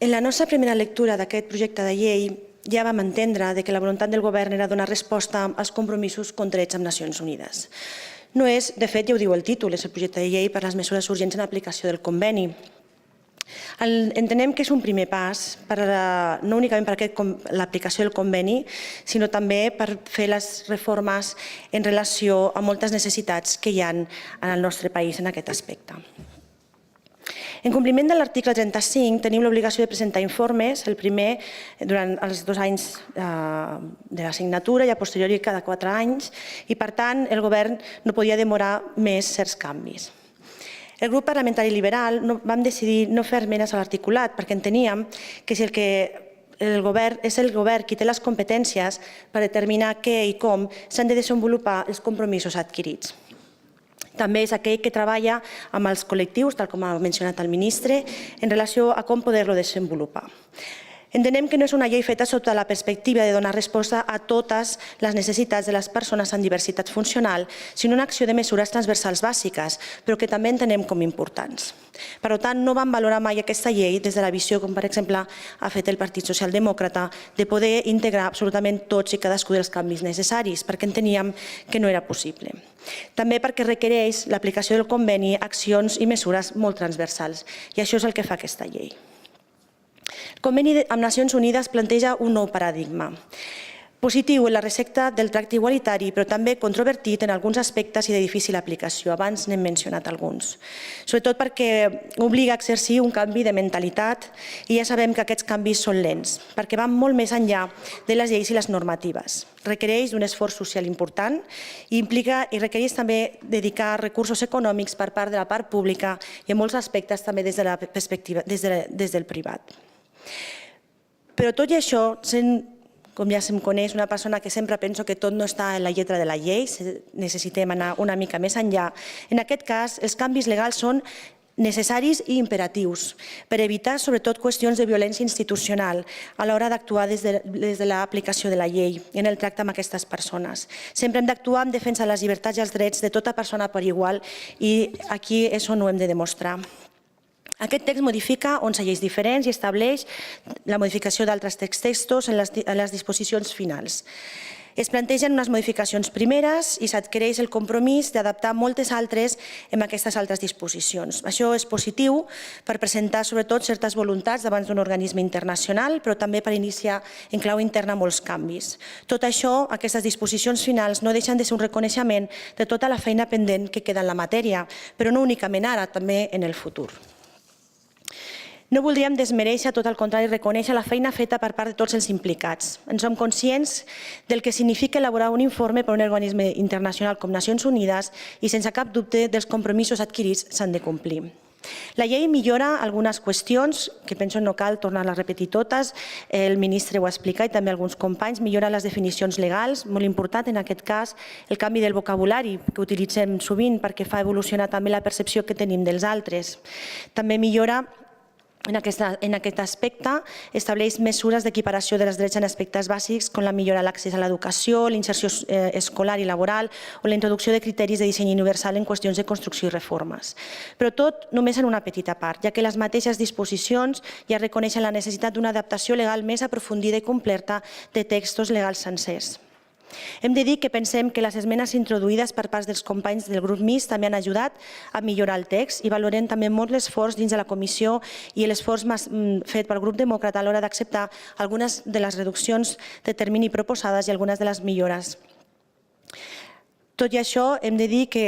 En la nostra primera lectura d'aquest projecte de llei ja vam entendre que la voluntat del govern era donar resposta als compromisos contrets amb Nacions Unides. No és, de fet, ja ho diu el títol, és el projecte de llei per a les mesures urgents en aplicació del conveni. Entenem que és un primer pas, no únicament per l'aplicació del conveni, sinó també per fer les reformes en relació a moltes necessitats que hi ha en el nostre país en aquest aspecte. En compliment de l'article 35, tenim l'obligació de presentar informes, el primer durant els 2 anys de la signatura i a posteriori cada 4 anys, i per tant el govern no podia demorar més certs canvis. El grup parlamentari liberal vam decidir no fer esmenes a l'articulat perquè enteníem que si és el govern qui té les competències per determinar què i com s'han de desenvolupar els compromisos adquirits. També és aquell que treballa amb els col·lectius, tal com ha mencionat el ministre, en relació a com poder-lo desenvolupar. Entenem que no és una llei feta sota la perspectiva de donar resposta a totes les necessitats de les persones amb diversitat funcional, sinó una acció de mesures transversals bàsiques, però que també entenem com importants. Per tant, no vam valorar mai aquesta llei des de la visió, com per exemple ha fet el Partit Socialdemòcrata, de poder integrar absolutament tots i cadascun dels canvis necessaris, perquè enteníem que no era possible. També perquè requereix l'aplicació del conveni accions i mesures molt transversals, i això és el que fa aquesta llei. El conveni amb Nacions Unides planteja un nou paradigma. Positiu en la recepta del tracte igualitari, però també controvertit en alguns aspectes i de difícil aplicació. Abans n'hem mencionat alguns. Sobretot perquè obliga a exercir un canvi de mentalitat i ja sabem que aquests canvis són lents, perquè van molt més enllà de les lleis i les normatives. Requereix un esforç social important i requereix també dedicar recursos econòmics per part de la part pública i en molts aspectes també des de la perspectiva des del privat. Però tot i això, com ja se'm coneix, una persona que sempre penso que tot no està en la lletra de la llei, necessitem anar una mica més enllà. En aquest cas, els canvis legals són necessaris i imperatius per evitar sobretot qüestions de violència institucional a l'hora d'actuar des de l'aplicació de la llei en el tracte amb aquestes persones. Sempre hem d'actuar en defensa de les llibertats i els drets de tota persona per igual i aquí és on ho hem de demostrar. Aquest text modifica 11 lleis diferents i estableix la modificació d'altres textos en les disposicions finals. Es plantegen unes modificacions primeres i s'adquireix el compromís d'adaptar moltes altres en aquestes altres disposicions. Això és positiu per presentar sobretot certes voluntats davant d'un organisme internacional, però també per iniciar en clau interna molts canvis. Tot això, aquestes disposicions finals no deixen de ser un reconeixement de tota la feina pendent que queda en la matèria, però no únicament ara, també en el futur. No voldríem desmereixer, tot el contrari, reconèixer la feina feta per part de tots els implicats. En som conscients del que significa elaborar un informe per un organisme internacional com Nacions Unides i sense cap dubte dels compromisos adquirits s'han de complir. La llei millora algunes qüestions, que penso no cal tornar-les a repetir totes, el ministre ho ha explicat i també alguns companys, millora les definicions legals, molt important en aquest cas el canvi del vocabulari que utilitzem sovint perquè fa evolucionar també la percepció que tenim dels altres. També millora en aquest aspecte, estableix mesures d'equiparació dels drets en aspectes bàsics com la millora de l'accés a l'educació, l'inserció escolar i laboral o la introducció de criteris de disseny universal en qüestions de construcció i reformes. Però tot només en una petita part, ja que les mateixes disposicions ja reconeixen la necessitat d'una adaptació legal més aprofundida i completa de textos legals sencers. Hem de dir que pensem que les esmenes introduïdes per part dels companys del grup mixt també han ajudat a millorar el text i valorem també molt l'esforç dins de la comissió i l'esforç fet pel grup demòcrata a l'hora d'acceptar algunes de les reduccions de termini proposades i algunes de les millores. Tot i això, hem de dir que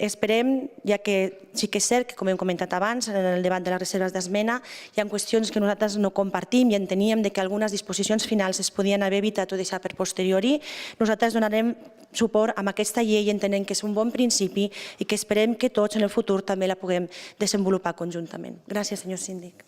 esperem, ja que sí que és cert que, com hem comentat abans, en el debat de les reserves d'esmena, hi ha qüestions que nosaltres no compartim i enteníem que algunes disposicions finals es podien haver evitat o deixat per posteriori. Nosaltres donarem suport a aquesta llei i entenem que és un bon principi i que esperem que tots en el futur també la puguem desenvolupar conjuntament. Gràcies, senyor síndic.